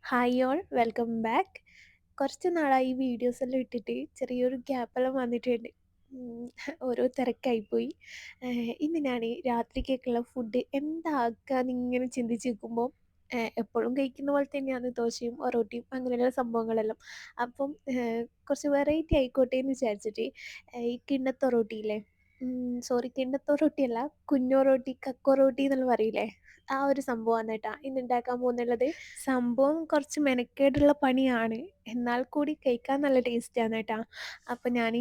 Hi all welcome back. കുറച്ച് നാളായി ഈ വീഡിയോസ് എല്ലാം ഇട്ടിട്ട് ചെറിയൊരു ഗ്യാപ്പെല്ലാം വന്നിട്ടുണ്ട്. ഉം, ഓരോ തിരക്കായിപ്പോയി. ഇന്ന് ഞാൻ രാത്രിക്കേക്കുള്ള ഫുഡ് എന്താക്കാന്ന് ഇങ്ങനെ ചിന്തിച്ച് നിൽക്കുമ്പോൾ എപ്പോഴും കഴിക്കുന്ന പോലെ തന്നെയാണ് ദോശയും ഒറോട്ടിയും അങ്ങനെയുള്ള സംഭവങ്ങളെല്ലാം. അപ്പം കുറച്ച് വെറൈറ്റി ആയിക്കോട്ടെ എന്ന് വിചാരിച്ചിട്ട് ഈ കിണ്ണത്തൊറോട്ടിയില്ലേ, സോറി കിണ്ണത്തൊറോട്ടിയല്ല, കുഞ്ഞൊറോട്ടി കക്കൊറോട്ടി എന്നെല്ലാം പറയില്ലേ, ആ ഒരു സംഭവമാണ് കേട്ടോ ഇന്ന് ഉണ്ടാക്കാൻ പോകുന്നുള്ളത്. സംഭവം കുറച്ച് മെനക്കേടുള്ള പണിയാണ്. എന്നാൽ കൂടി കഴിക്കാൻ നല്ല ടേസ്റ്റാണ് കേട്ടോ. അപ്പം ഞാൻ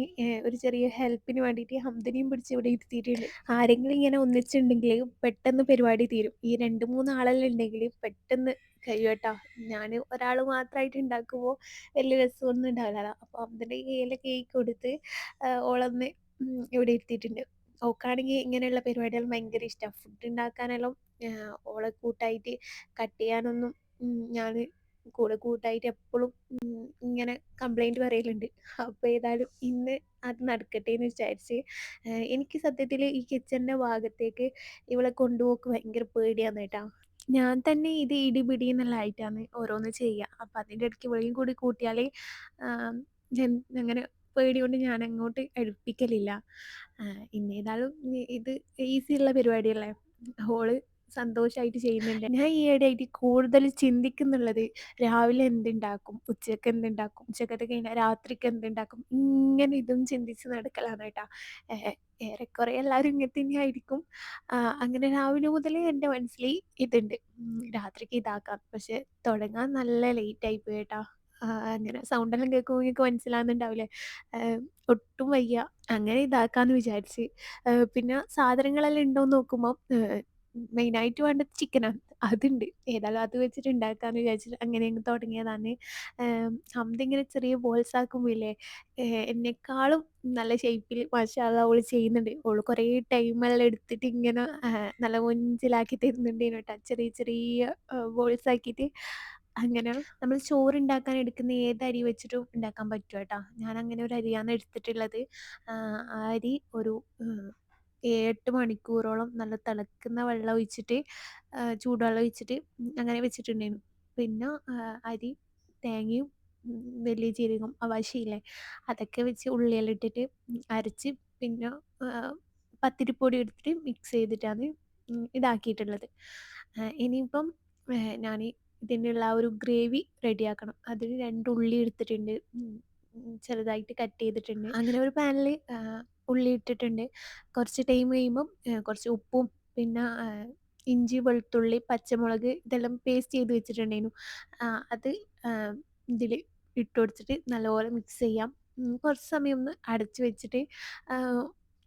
ഒരു ചെറിയ ഹെൽപ്പിന് വേണ്ടിയിട്ട് ഹംദനിയും പിടിച്ച് ഇവിടെ ഇരുത്തിയിട്ടുണ്ട്. ആരെങ്കിലും ഇങ്ങനെ ഒന്നിച്ചുണ്ടെങ്കിൽ പെട്ടെന്ന് പരിപാടി തീരും. ഈ 2, 3 ആളെല്ലാം ഉണ്ടെങ്കിൽ പെട്ടെന്ന് കഴിയും കേട്ടോ. ഞാൻ ഒരാൾ മാത്രമായിട്ട് ഉണ്ടാക്കുമ്പോൾ വലിയ രസമൊന്നും ഉണ്ടാവില്ല. അപ്പോൾ ഹംദൻ്റെ കയ്യിലൊക്കെ കേക്ക് കൊടുത്ത് ഓളൊന്ന് ഇവിടെ ഇരുത്തിയിട്ടുണ്ട്. ഓൾക്കാണെങ്കിൽ ഇങ്ങനെയുള്ള പരിപാടികൾ ഭയങ്കര ഇഷ്ടമാണ്. ഫുഡ് ഉണ്ടാക്കാനെല്ലാം ഓളെ കൂട്ടായിട്ട് കട്ട് ചെയ്യാനൊന്നും ഞാൻ കൂടെ കൂട്ടായിട്ട് എപ്പോഴും ഇങ്ങനെ കംപ്ലൈൻറ്റ് പറയലുണ്ട്. അപ്പോൾ ഏതായാലും ഇന്ന് അത് നടക്കട്ടെ എന്ന് വിചാരിച്ച് എനിക്ക് സത്യത്തിൽ ഈ കിച്ചണിൻ്റെ ഭാഗത്തേക്ക് ഇവളെ കൊണ്ടുപോക്ക് ഭയങ്കര പേടിയാണ് കേട്ടോ. ഞാൻ തന്നെ ഇത് ഇടിപിടി എന്നുള്ള ആയിട്ടാണ് ഓരോന്ന് ചെയ്യുക. അപ്പം അതിൻ്റെ ഇടയ്ക്ക് ഇവളെയും കൂടി കൂട്ടിയാൽ അങ്ങനെ പേടി കൊണ്ട് ഞാൻ അങ്ങോട്ട് അടുപ്പിക്കലില്ല. ഇന്നേതായാലും ഇത് ഈസിയുള്ള പരിപാടിയല്ലേ, ഓള് സന്തോഷമായിട്ട് ചെയ്യുന്നുണ്ട്. ഞാൻ ഈയിടെയായിട്ട് കൂടുതൽ ചിന്തിക്കുന്നുള്ളത് രാവിലെ എന്തുണ്ടാക്കും, ഉച്ചയ്ക്ക് എന്തുണ്ടാക്കും, ഉച്ചക്കത്തെ കഴിഞ്ഞാൽ രാത്രിക്ക് എന്തുണ്ടാക്കും, ഇങ്ങനെ ഇതും ചിന്തിച്ച് നടക്കലാണ് കേട്ടോ. ഏറെക്കുറെ എല്ലാവരും ഇങ്ങനെ തന്നെയായിരിക്കും. അങ്ങനെ രാവിലെ മുതലേ എൻ്റെ മനസ്സിൽ ഇതുണ്ട്, രാത്രിക്ക് ഇതാക്കാം. പക്ഷെ തുടങ്ങാൻ നല്ല ലേറ്റായി പോയി കേട്ടോ. അങ്ങനെ സൗണ്ടെല്ലാം കേൾക്കുമ്പോൾ നിങ്ങൾക്ക് മനസ്സിലാകുന്നുണ്ടാവില്ലേ, ഒട്ടും വയ്യ. അങ്ങനെ ഇതാക്കാമെന്ന് വിചാരിച്ച് പിന്നെ സാധനങ്ങളെല്ലാം ഉണ്ടോയെന്ന് നോക്കുമ്പോൾ മെയിനായിട്ട് വേണ്ടത് ചിക്കനാണ്. അതുണ്ട്. ഏതായാലും അത് വെച്ചിട്ട് ഉണ്ടാക്കാമെന്ന് വിചാരിച്ചിട്ട് അങ്ങനെ അങ്ങ് തുടങ്ങിയതാണ്. ഹംദ ഇങ്ങനെ ചെറിയ ബോൾസ് ആക്കുമ്പോഴില്ലേ, എന്നെക്കാളും നല്ല ഷേപ്പിൽ മാഷാ അള്ളാ ഓള് ചെയ്യുന്നുണ്ട്. ഓള് കുറേ ടൈമെല്ലാം എടുത്തിട്ട് ഇങ്ങനെ നല്ല മൊഞ്ചിലാക്കി തരുന്നുണ്ടേനു കേട്ടോ, ചെറിയ ചെറിയ ബോൾസ് ആക്കിയിട്ട്. അങ്ങനെ നമ്മൾ ചോറുണ്ടാക്കാൻ എടുക്കുന്ന ഏത് അരി വെച്ചിട്ടും ഉണ്ടാക്കാൻ പറ്റും കേട്ടോ. ഞാൻ അങ്ങനെ ഒരു അരിയാണ് എടുത്തിട്ടുള്ളത്. ആ അരി ഒരു 7-8 മണിക്കൂറോളം നല്ല തിളക്കുന്ന വെള്ളം ഒഴിച്ചിട്ട് ചൂടുവെള്ളം ഒഴിച്ചിട്ട് അങ്ങനെ വെച്ചിട്ടുണ്ടായിരുന്നു. പിന്നെ അരി, തേങ്ങയും വലിയ ജീരകം, അവാശിയില്ലേ, അതൊക്കെ വെച്ച് ഉള്ളിയെല്ലാം ഇട്ടിട്ട് അരച്ച് പിന്നെ പത്തിരിപ്പൊടി എടുത്തിട്ട് മിക്സ് ചെയ്തിട്ടാണ് ഇതാക്കിയിട്ടുള്ളത്. ഇനിയിപ്പം ഞാൻ ഇതിനുള്ള ആ ഒരു ഗ്രേവി റെഡിയാക്കണം. അതിന് 2 ഉള്ളി എടുത്തിട്ടുണ്ട്, ചെറുതായിട്ട് കട്ട് ചെയ്തിട്ടുണ്ട്. അങ്ങനെ ഒരു പാനിൽ ഉള്ളി ഇട്ടിട്ടുണ്ട്. കുറച്ച് ടൈം കഴിയുമ്പം കുറച്ച് ഉപ്പും പിന്നെ ഇഞ്ചി, വെളുത്തുള്ളി, പച്ചമുളക് ഇതെല്ലാം പേസ്റ്റ് ചെയ്ത് വെച്ചിട്ടുണ്ടായിരുന്നു. അത് ഇതിൽ ഇട്ട് കൊടുത്തിട്ട് നല്ലപോലെ മിക്സ് ചെയ്യാം. കുറച്ച് സമയം ഒന്ന് അടച്ച് വെച്ചിട്ട്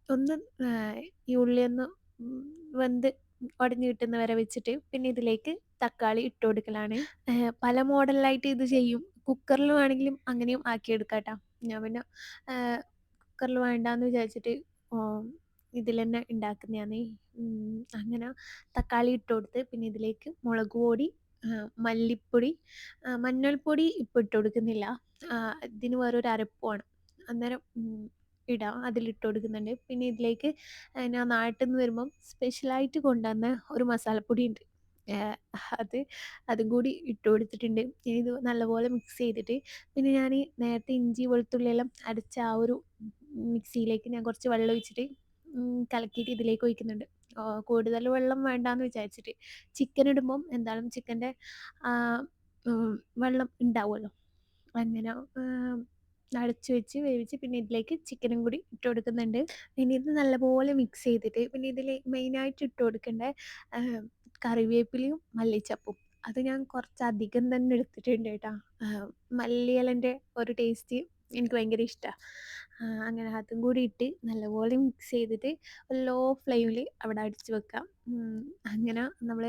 ഒന്ന് ഈ ഉള്ളിയൊന്ന് വെന്ത് ഉടഞ്ഞ് കിട്ടുന്നവരെ വെച്ചിട്ട് പിന്നെ ഇതിലേക്ക് തക്കാളി ഇട്ട് കൊടുക്കലാണ്. പല മോഡലിലായിട്ട് ഇത് ചെയ്യും. കുക്കറിൽ വേണമെങ്കിലും അങ്ങനെയും ആക്കിയെടുക്കാം ട്ടോ. ഞാൻ പിന്നെ കുക്കറിൽ വേണ്ടാന്ന് വിചാരിച്ചിട്ട് ഇതിൽ തന്നെ ഉണ്ടാക്കുന്നതാണ്. അങ്ങനെ തക്കാളി ഇട്ട് കൊടുത്ത് പിന്നെ ഇതിലേക്ക് മുളക് പൊടി, മല്ലിപ്പൊടി, മഞ്ഞൾപ്പൊടി ഇപ്പം ഇട്ട് കൊടുക്കുന്നില്ല. ഇതിന് വേറൊരു അരപ്പ് വേണം, അന്നേരം ഇടാം. അതിലിട്ട് കൊടുക്കുന്നുണ്ട്. പിന്നെ ഇതിലേക്ക് ഞാൻ നാട്ടിൽ നിന്ന് വരുമ്പം സ്പെഷ്യലായിട്ട് കൊണ്ടുവന്ന ഒരു മസാലപ്പൊടി ഉണ്ട്, അത് അതും കൂടി ഇട്ട് കൊടുത്തിട്ടുണ്ട്. ഇനി ഇത് നല്ലപോലെ മിക്സ് ചെയ്തിട്ട് പിന്നെ ഞാൻ നേരത്തെ ഇഞ്ചി വെളുത്തുള്ളിയെല്ലാം അരച്ച ആ ഒരു മിക്സിയിലേക്ക് ഞാൻ കുറച്ച് വെള്ളം ഒഴിച്ചിട്ട് കലക്കിയിട്ട് ഇതിലേക്ക് ഒഴിക്കുന്നുണ്ട്. കൂടുതൽ വെള്ളം വേണ്ടാന്ന് വിചാരിച്ചിട്ട്. ചിക്കൻ ഇടുമ്പം എന്തായാലും ചിക്കൻ്റെ വെള്ളം ഉണ്ടാവുമല്ലോ. അങ്ങനെ അടച്ച് വെച്ച് വേവിച്ച് പിന്നെ ഇതിലേക്ക് ചിക്കനും കൂടി ഇട്ട് കൊടുക്കുന്നുണ്ട്. ഇനി ഇത് നല്ലപോലെ മിക്സ് ചെയ്തിട്ട് പിന്നെ ഇതിൽ മെയിനായിട്ട് ഇട്ട് കൊടുക്കേണ്ട കറിവേപ്പിലയും മല്ലിച്ചപ്പും. അത് ഞാൻ കുറച്ചധികം തന്നെ എടുത്തിട്ടുണ്ട് കേട്ടോ. മല്ലിയിലൻ്റെ ഒരു ടേസ്റ്റ് എനിക്ക് ഭയങ്കര ഇഷ്ടമാണ്. അങ്ങനെ അതും കൂടി ഇട്ട് നല്ലപോലെ മിക്സ് ചെയ്തിട്ട് ലോ ഫ്ലെയിമിൽ അവിടെ അടിച്ച് വെക്കാം. അങ്ങനെ നമ്മൾ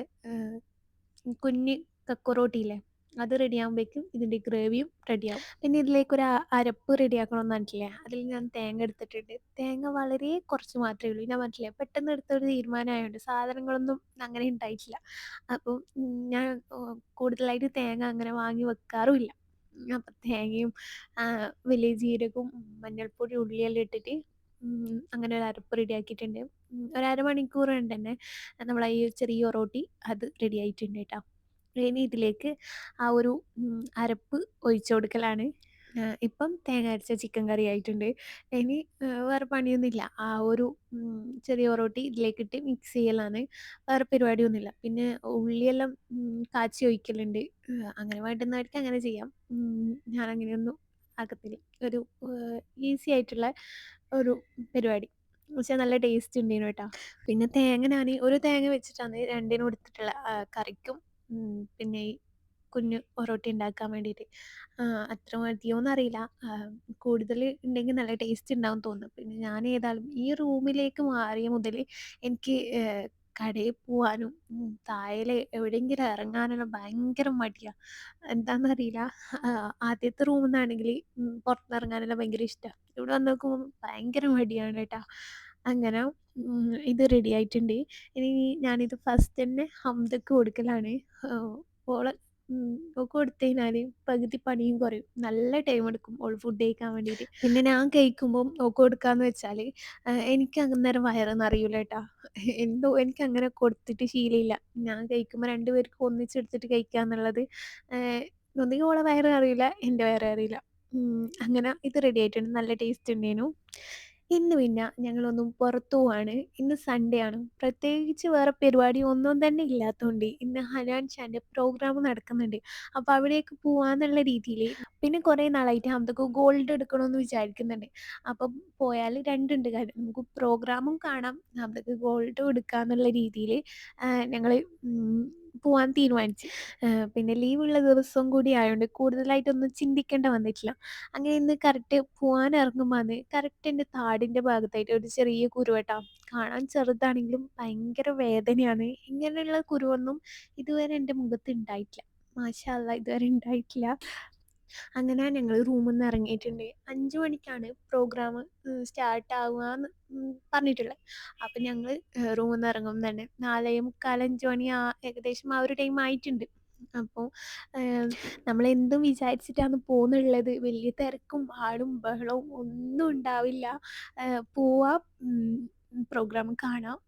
കുഞ്ഞ് കക്കറോട്ടിയില്ലേ, അത് റെഡിയാകുമ്പോഴേക്കും ഇതിൻ്റെ ഗ്രേവിയും റെഡിയാവും. പിന്നെ ഇതിലേക്കൊരു അരപ്പ് റെഡിയാക്കണമെന്ന് പറഞ്ഞിട്ടില്ലേ, അതിൽ ഞാൻ തേങ്ങ എടുത്തിട്ടുണ്ട്. തേങ്ങ വളരെ കുറച്ച് മാത്രമേ ഉള്ളൂ. ഞാൻ പറഞ്ഞില്ലേ പെട്ടെന്ന് എടുത്തൊരു തീരുമാനമായതുകൊണ്ട് സാധനങ്ങളൊന്നും അങ്ങനെ ഉണ്ടായിട്ടില്ല. അപ്പം ഞാൻ കൂടുതലായിട്ട് തേങ്ങ അങ്ങനെ വാങ്ങി വെക്കാറുമില്ല. അപ്പം തേങ്ങയും വലിയ ജീരകവും മഞ്ഞൾപ്പൊടി, ഉള്ളിയെല്ലാം ഇട്ടിട്ട് അങ്ങനെ ഒരു അരപ്പ് റെഡിയാക്കിയിട്ടുണ്ട്. ഒരു അരമണിക്കൂർ കൊണ്ട് തന്നെ നമ്മളെ ഈ ചെറിയ ഒറോട്ടി അത് റെഡി ആയിട്ടുണ്ട് കേട്ടോ. ഇനി ഇതിലേക്ക് ആ ഒരു അരപ്പ് ഒഴിച്ചു കൊടുക്കലാണ്. ഇപ്പം തേങ്ങ അരച്ച ചിക്കൻ കറി ആയിട്ടുണ്ട്. ഇനി വേറെ പണിയൊന്നുമില്ല. ആ ഒരു ചെറിയ ഒറോട്ടി ഇതിലേക്കിട്ട് മിക്സ് ചെയ്യലാണ്. വേറെ പരിപാടിയൊന്നുമില്ല. പിന്നെ ഉള്ളിയെല്ലാം കാച്ചി ഒഴിക്കലുണ്ട്. അങ്ങനെ വേണ്ടുന്നവർക്ക് അങ്ങനെ ചെയ്യാം. ഞാനങ്ങനെയൊന്നും ആക്കത്തില്ല. ഒരു ഈസി ആയിട്ടുള്ള ഒരു പരിപാടി. പക്ഷെ നല്ല ടേസ്റ്റ് ഉണ്ടേനു കേട്ടോ. പിന്നെ തേങ്ങ ഞാൻ ഒരു തേങ്ങ വെച്ചിട്ടാണ് രണ്ടിനും എടുത്തിട്ടുള്ള കറിക്കും പിന്നെ ഈ കുഞ്ഞ് ഒറോട്ടി ഉണ്ടാക്കാൻ വേണ്ടിയിട്ട്. അത്ര മതിയോന്നറിയില്ല. കൂടുതൽ ഉണ്ടെങ്കിൽ നല്ല ടേസ്റ്റ് ഉണ്ടാവും തോന്നുന്നു. പിന്നെ ഞാൻ ഏതായാലും ഈ റൂമിലേക്ക് മാറിയ മുതൽ എനിക്ക് കടയിൽ പോവാനും താഴെ എവിടെയെങ്കിലും ഇറങ്ങാനെല്ലാം ഭയങ്കര മടിയാ. എന്താണെന്നറിയില്ല. ആദ്യത്തെ റൂമിൽ നിന്നാണെങ്കിൽ പുറത്തിറങ്ങാനെല്ലാം ഭയങ്കര ഇഷ്ടമാണ്. ഇവിടെ വന്ന് നോക്കുമ്പോൾ ഭയങ്കര മടിയാണ് കേട്ടോ. അങ്ങനെ ഇത് റെഡി ആയിട്ടുണ്ട്. ഇനി ഞാനിത് ഫസ്റ്റ് തന്നെ ഹംദക്ക് കൊടുക്കലാണ്. ഓള് ഓൾക്ക് കൊടുത്തു കഴിഞ്ഞാൽ പകുതി പണിയും കുറയും. നല്ല ടൈം എടുക്കും ഓൾ ഫുഡ് കഴിക്കാൻ വേണ്ടിയിട്ട്. പിന്നെ ഞാൻ കഴിക്കുമ്പം ഓൾക്ക് കൊടുക്കാന്ന് വെച്ചാൽ എനിക്ക് അന്നേരം വയറ് നിറയൂല കേട്ടോ. എന്തോ എനിക്ക് അങ്ങനെ കൊടുത്തിട്ട് ശീലമില്ല. ഞാൻ കഴിക്കുമ്പോൾ രണ്ടുപേർക്കും ഒന്നിച്ചെടുത്തിട്ട് കഴിക്കുക എന്നുള്ളത് ഒന്നുകിൽ ഓളെ വയറ് അറിയില്ല, എൻ്റെ വയറ് അറിയില്ല. അങ്ങനെ ഇത് റെഡി ആയിട്ടുണ്ട്. നല്ല ടേസ്റ്റ് ഉണ്ടേനു. ഇന്ന് പിന്നെ ഞങ്ങളൊന്ന് പുറത്ത് പോവാണ്. ഇന്ന് സൺഡേ ആണ്. പ്രത്യേകിച്ച് വേറെ പരിപാടി ഒന്നും തന്നെ ഇല്ലാത്തോണ്ട് ഇന്ന് ഹനാൻ ഷാൻ്റെ പ്രോഗ്രാം നടക്കുന്നുണ്ട്. അപ്പോൾ അവിടേക്ക് പോവാന്നുള്ള രീതിയിൽ പിന്നെ കുറേ നാളായിട്ട് ഹംദക്ക് ഗോൾഡ് എടുക്കണമെന്ന് വിചാരിക്കുന്നുണ്ട്. അപ്പം പോയാൽ രണ്ടുണ്ട് കാര്യം. നമുക്ക് പ്രോഗ്രാമും കാണാം, ഹംദക്ക് ഗോൾഡും എടുക്കാന്നുള്ള രീതിയിൽ ഞങ്ങൾ പോവാൻ തീരുമാനിച്ചു. പിന്നെ ലീവുള്ള ദിവസം കൂടി ആയതുകൊണ്ട് കൂടുതലായിട്ടൊന്നും ചിന്തിക്കേണ്ട വന്നിട്ടില്ല. അങ്ങനെ ഇന്ന് കറക്റ്റ് പോവാൻ ഇറങ്ങുമ്പോൾ കറക്റ്റ് എൻ്റെ താടിൻ്റെ ഭാഗത്തായിട്ട് ഒരു ചെറിയ കുരുവട്ടാ. കാണാൻ ചെറുതാണെങ്കിലും ഭയങ്കര വേദനയാണ്. ഇങ്ങനെയുള്ള കുരുവൊന്നും ഇതുവരെ എൻ്റെ മുഖത്ത് ഉണ്ടായിട്ടില്ല. മാഷാ അല്ലാഹ് ഇതുവരെ ഉണ്ടായിട്ടില്ല. അങ്ങനെ ഞങ്ങൾ റൂമിൽ നിന്ന് ഇറങ്ങിയിട്ടുണ്ട്. 5 മണിക്കാണ് പ്രോഗ്രാം സ്റ്റാർട്ട് ആവുകയെന്ന് പറഞ്ഞിട്ടുള്ളത്. അപ്പം ഞങ്ങൾ റൂമിൽ നിന്ന് ഇറങ്ങും തന്നെ 4:45 5 മണി ഏകദേശം ആ ഒരു ടൈം ആയിട്ടുണ്ട്. അപ്പോൾ നമ്മളെന്തും വിചാരിച്ചിട്ടാണ് പോകുന്നുള്ളത്. വലിയ തിരക്കും ആളും ബഹളവും ഒന്നും ഉണ്ടാവില്ല. പോവാം, പ്രോഗ്രാം കാണാം,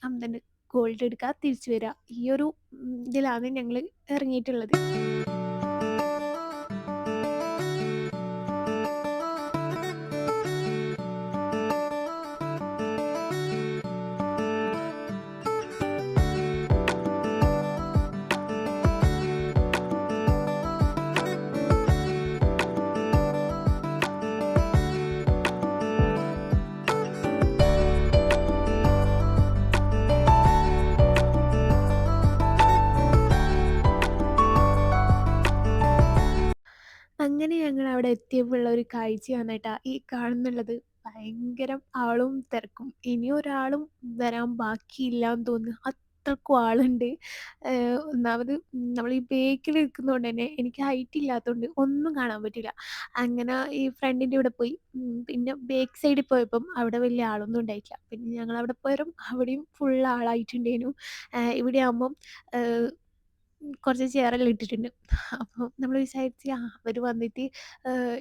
അന്നന്നെ ഗോൾഡ് എടുക്കുക, തിരിച്ചു വരിക. ഈ ഒരു ഇതിലാണ് ഞങ്ങൾ ഇറങ്ങിയിട്ടുള്ളത്. അങ്ങനെ ഞങ്ങൾ അവിടെ എത്തിയപ്പോഴുള്ള ഒരു കാഴ്ചയാണ് കേട്ടോ ഈ കാണുന്നുള്ളത്. ഭയങ്കരം ആളും തിരക്കും. ഇനി ഒരാളും വരാൻ ബാക്കിയില്ലാന്ന് തോന്നുന്നു. അത്രക്കും ആളുണ്ട്. ഒന്നാമത് നമ്മൾ ഈ ബേക്കിൽ നിൽക്കുന്നതുകൊണ്ട് തന്നെ എനിക്ക് ഹൈറ്റ് ഇല്ലാത്തതുകൊണ്ട് ഒന്നും കാണാൻ പറ്റില്ല. അങ്ങനെ ഈ ഫ്രണ്ടിൻ്റെ ഇവിടെ പോയി. പിന്നെ ബേക്ക് സൈഡിൽ പോയപ്പം അവിടെ വലിയ ആളൊന്നും ഉണ്ടായിട്ടില്ല. പിന്നെ ഞങ്ങൾ അവിടെ പോയപ്പം അവിടെയും ഫുൾ ആളായിട്ടുണ്ടേനു. ഇവിടെ ആകുമ്പം കുറച്ച് ചെയറെല്ലാം ഇട്ടിട്ടുണ്ട്. അപ്പോൾ നമ്മൾ വിചാരിച്ച് അവർ വന്നിട്ട്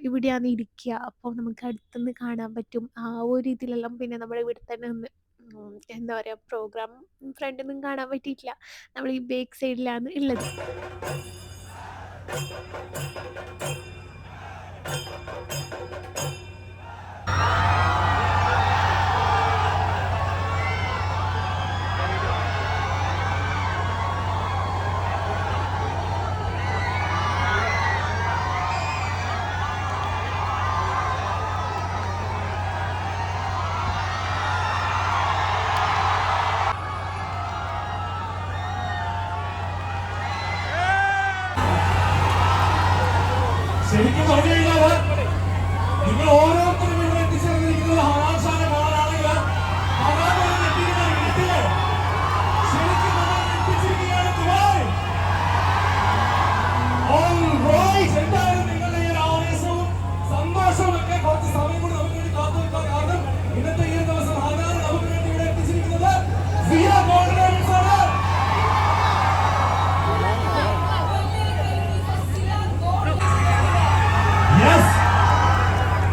ഇവിടെയാണ് ഇരിക്കുക, അപ്പോൾ നമുക്ക് അടുത്തുനിന്ന് കാണാൻ പറ്റും. ആ ഒരു ഇതിലെല്ലാം പിന്നെ നമ്മൾ ഇവിടെ തന്നെ നിന്ന് എന്താ പറയുക പ്രോഗ്രാം ഫ്രണ്ടിൽ നിന്നും കാണാൻ പറ്റിയിട്ടില്ല. നമ്മൾ ഈ ബേക്ക് സൈഡിലാണ് ഉള്ളത്. ശരിക്കും പറഞ്ഞു കഴിഞ്ഞാൽ നിങ്ങൾ ഓരോരുത്തരും ഇവിടെ എത്തിച്ചേർന്നിരിക്കുന്നത് ഹനാൻ ഷാനെ കാണാനാണെങ്കിൽ ഹനാൻ ഒരു നെറ്റിയില്ലേ ശരിക്കും നമ്മൾ എത്തിച്ചിരിക്കുകയാണ് ദുബായ്. എന്തായാലും നിങ്ങളുടെ ഈ ആവേശവും സന്തോഷവും ഒക്കെ കുറച്ച് സമയം കൂടി നമുക്ക് വേണ്ടി കാത്തു നിൽക്കാം. കാരണം ഇന്നത്തെ ഈ ദിവസം ഹനാൻ നമുക്ക് വേണ്ടി ഇവിടെ എത്തിച്ചിരിക്കുന്നത് സിയ ഗോൾഡ് ആണ്.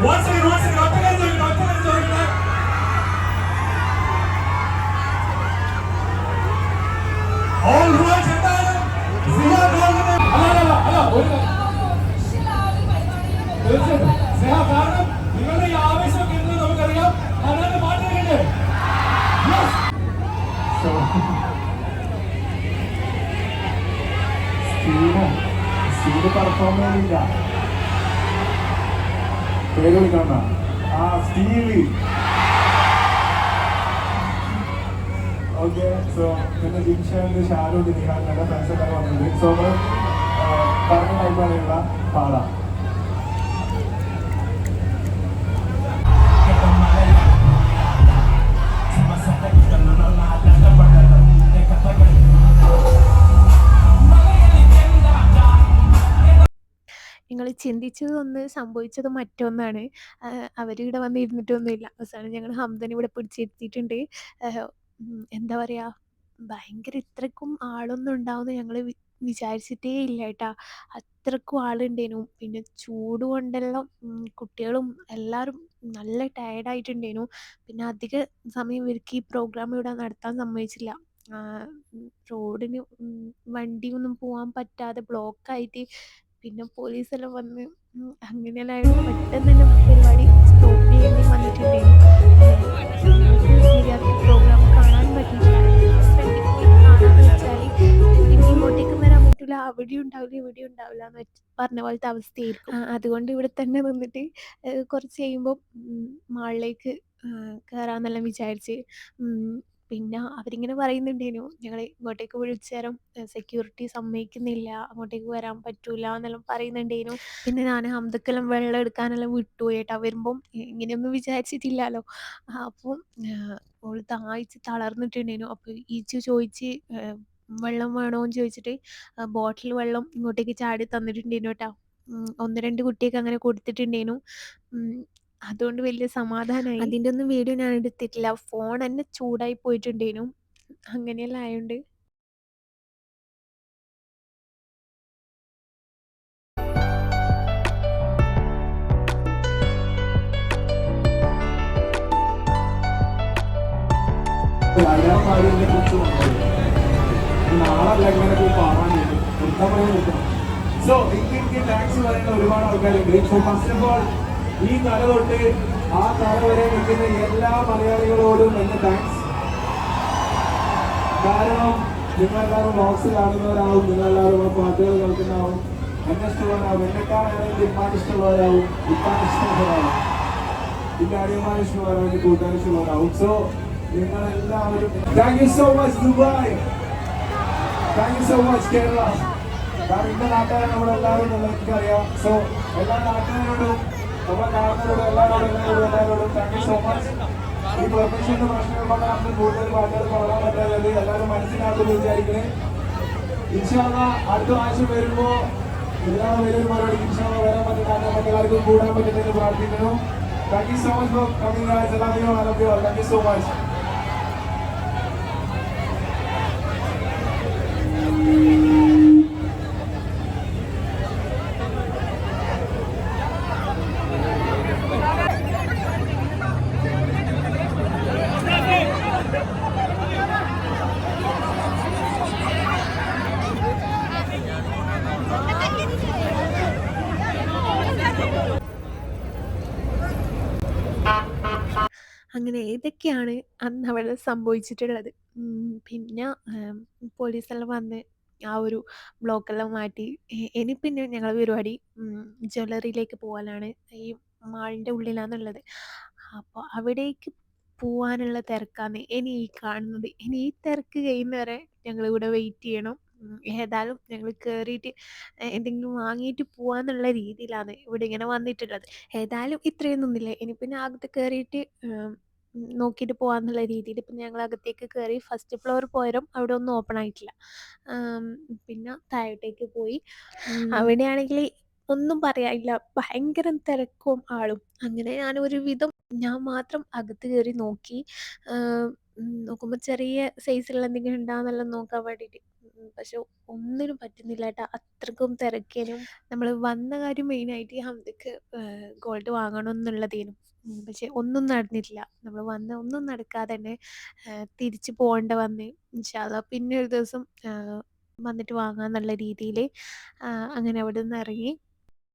Once again, സ്റ്റീല് പെർഫോം ചെയ്യുന്നില്ല. പേര് വിളിക്കണ്ട. ആ സ്റ്റീല്. ഓക്കെ, സോ പിന്നെ ജിൻഷാന്റെ ഷാരൂഖ് നിഹാൽ നല്ല ഫ്രണ്ട്സ് ഒക്കെ വന്നിട്ടുണ്ട്. സോ പറഞ്ഞ ടൈപ്പാണെയുള്ള പാടാം. നിങ്ങൾ ചിന്തിച്ചതൊന്ന് സംഭവിച്ചത് മറ്റൊന്നാണ്. അവരിവിടെ വന്നിരുന്നിട്ടൊന്നുമില്ല. അവസാനം ഞങ്ങൾ ഹംദനെ ഇവിടെ പിടിച്ചിരുത്തിയിട്ടുണ്ട്. എന്താ പറയുക, ഭയങ്കര ഇത്രക്കും ആളൊന്നും ഉണ്ടാവുമെന്ന് ഞങ്ങൾ വിചാരിച്ചിട്ടേ ഇല്ല കേട്ടാ. അത്രക്കും ആളുണ്ടേനു. പിന്നെ ചൂട് കൊണ്ടെല്ലാം കുട്ടികളും എല്ലാവരും നല്ല ടയേർഡായിട്ടുണ്ടേനു. പിന്നെ അധിക സമയം ഇവർക്ക് ഈ പ്രോഗ്രാം ഇവിടെ നടത്താൻ സമ്മതിച്ചില്ല. റോഡിന് വണ്ടിയൊന്നും പോകാൻ പറ്റാതെ ബ്ലോക്കായിട്ട് പിന്നെ പോലീസെല്ലാം വന്ന് അങ്ങനെയെല്ലാം ആയോണ്ട് പെട്ടെന്ന് തന്നെ പരിപാടി സ്റ്റോപ്പ് ചെയ്യേണ്ടിയും വന്നിട്ടുണ്ടേനു. ഞങ്ങൾക്ക് മര്യാദയ്ക്ക് പ്രോഗ്രാം കാണാനും പറ്റിയിട്ടില്ല. ഞങ്ങൾ ഫ്രണ്ടിൽ പോയിട്ട് കാണാന്ന് വെച്ചാൽ പിന്നെ ഇങ്ങോട്ടേക്കും വരാൻ പറ്റില്ല, അവിടെയും ഉണ്ടാവില്ല ഇവിടെയും ഉണ്ടാവില്ല എന്ന് പറഞ്ഞ പോലത്തെ അവസ്ഥയായിരിക്കും. അതുകൊണ്ട് ഇവിടെ തന്നെ നിന്നിട്ട് കുറച്ച് കഴിയുമ്പോൾ മാളിലേക്ക് കയറാമെന്നെല്ലാം വിചാരിച്ച്. പിന്നെ അവരിങ്ങനെ പറയുന്നുണ്ടേനു ഞങ്ങൾ ഇങ്ങോട്ടേക്ക് വിളിച്ചേരം സെക്യൂരിറ്റി സമ്മതിക്കുന്നില്ല, അങ്ങോട്ടേക്ക് വരാൻ പറ്റൂല എന്നെല്ലാം പറയുന്നുണ്ടേനു. പിന്നെ ഞാൻ ഹംദക്കെല്ലാം വെള്ളം എടുക്കാനെല്ലാം വിട്ടുപോയി കേട്ടോ. വരുമ്പം ഇങ്ങനെയൊന്നും വിചാരിച്ചിട്ടില്ലല്ലോ. അപ്പം ഓള് ദാഹിച്ച് തളർന്നിട്ടുണ്ടേനു. അപ്പോൾ ഈച്ചു ചോദിച്ച് വെള്ളം വേണോന്ന് ചോദിച്ചിട്ട് ബോട്ടിൽ വെള്ളം ഇങ്ങോട്ടേക്ക് ചാടി തന്നിട്ടുണ്ടേനു കേട്ടോ. 1, 2 കുട്ടിയൊക്കെ അങ്ങനെ കൊടുത്തിട്ടുണ്ടേനു. അതുകൊണ്ട് വലിയ സമാധാനമായി. അതിൻ്റെ ഒന്നും വീഡിയോ ഞാൻ എടുത്തിട്ടില്ല. ഫോൺ തന്നെ ചൂടായി പോയിട്ടുണ്ടേനു. അങ്ങനെയെല്ലാം ആയോണ്ട്. രാജാമാരിനെ കുറിച്ച് നാളല്ല ഇങ്ങനെ പോയി പാടാൻ വേണ്ടി എന്താ പറയാൻ പറ്റണം. സോ എനിക്ക് താങ്ക്സ് പറയുന്ന ഒരുപാട് ആൾക്കാരുണ്ട്. സോ ഫസ്റ്റ് ഓഫ് ഓൾ ഈ തല തൊട്ട് ആ തല വരെ നിൽക്കുന്ന എല്ലാ മലയാളികളോടും എന്റെ താങ്ക്സ്. കാരണം നിങ്ങളെല്ലാവരും ബോക്സ് കാണുന്നവരാവും, നിങ്ങളെല്ലാവരും പാട്ടുകൾ കേൾക്കുന്നതാവും, എന്നെ ഇഷ്ടമുള്ളവരാവും, എന്നെക്കാളാണെങ്കിൽ ഇപ്പാൻ ഇഷ്ടമുള്ളവരാവും, ഇപ്പാൻ ഇഷ്ടമുള്ളവരാവും, പിന്നെ അടിയമാൻ ഇഷ്ടമുള്ളവരാവും, എന്റെ കൂട്ടുകാർ ഇഷ്ടമുള്ളവരാവും. സോ നിങ്ങളെല്ലാവരും thank you so much Dubai, thank you so much Kerala. കാരണം ഇന്ന നാട്ടുകാരെ നമ്മളെല്ലാവരും എനിക്കറിയാം. സോ എല്ലാ നാട്ടുകാരോടും നമ്മളെ കാണുന്നവരോടും എല്ലാവരോടും താങ്ക് യു സോ മച്ച്. ഈ പ്രൊഫഷന്റെ പ്രശ്നങ്ങൾ കൊണ്ട് നമുക്ക് കൂടുതൽ പാട്ടുകൾ പാടാൻ പറ്റാതെ എല്ലാവരും മനസ്സിലാക്കുമെന്ന് വിചാരിക്കണേ. ഇൻഷാ അല്ലാഹ് അടുത്ത പ്രാവശ്യം വരുമ്പോ എല്ലാവരും വലിയൊരു മറുപടി ഇൻഷാ അല്ലാഹ് വരാൻ പറ്റുന്ന മറ്റെല്ലാവർക്കും കൂടാൻ പറ്റുന്നതിന് പ്രാർത്ഥിക്കുന്നു. Thank you so much for coming guys. എല്ലാവരും താങ്ക് യു സോ മച്ച്. അങ്ങനെ ഇതൊക്കെയാണ് അന്ന് അവിടെ സംഭവിച്ചിട്ടുള്ളത്. പിന്നെ പോലീസെല്ലാം വന്ന് ആ ഒരു ബ്ലോക്കെല്ലാം മാറ്റി. ഇനി പിന്നെ ഞങ്ങളെ പരിപാടി ജ്വല്ലറിയിലേക്ക് പോകാനാണ്. ഈ മാളിൻ്റെ ഉള്ളിലാണുള്ളത്. അപ്പോൾ അവിടേക്ക് പോവാനുള്ള തിരക്കാണ് ഇനി ഈ കാണുന്നത്. ഇനി ഈ തിരക്ക് കഴിയുന്നവരെ ഞങ്ങളിവിടെ വെയിറ്റ് ചെയ്യണം. ഏതായാലും ഞങ്ങൾ കയറിയിട്ട് എന്തെങ്കിലും വാങ്ങിയിട്ട് പോവാന്നുള്ള രീതിയിലാണ് ഇവിടെ ഇങ്ങനെ വന്നിട്ടുള്ളത്. ഏതായാലും ഇത്രയും നിന്നില്ല. ഇനി പിന്നെ അകത്ത് കയറിയിട്ട് നോക്കിയിട്ട് പോകാന്നുള്ള രീതിയിൽ ഇപ്പം ഞങ്ങൾ അകത്തേക്ക് കയറി. ഫസ്റ്റ് ഫ്ലോർ പോയരം അവിടെ ഒന്നും ഓപ്പൺ ആയിട്ടില്ല. പിന്നെ താഴോട്ടേക്ക് പോയി. അവിടെയാണെങ്കിൽ ഒന്നും പറയാനില്ല, ഭയങ്കര തിരക്കും ആളും. അങ്ങനെ ഞാൻ മാത്രം അകത്ത് കയറി നോക്കി. നോക്കുമ്പോൾ ചെറിയ സൈസുള്ള എന്തെങ്കിലും ഉണ്ടാകുന്നെല്ലാം നോക്കാൻ വേണ്ടിയിട്ട്. പക്ഷെ ഒന്നിനും പറ്റുന്നില്ല കേട്ടോ, അത്രക്കും തിരക്കേനും. നമ്മൾ വന്ന കാര്യം മെയിനായിട്ട് ഹംദക്ക് ഗോൾഡ് വാങ്ങണം എന്നുള്ളതേനു. പക്ഷെ ഒന്നും നടന്നിട്ടില്ല. നമ്മൾ വന്ന ഒന്നും നടക്കാതെ തന്നെ തിരിച്ച് പോകേണ്ട വന്ന്. ഇൻഷാ അല്ലാഹ് പിന്നെ ഒരു ദിവസം വന്നിട്ട് വാങ്ങാന്നുള്ള രീതിയിൽ അങ്ങനെ അവിടെ നിന്ന് ഇറങ്ങി.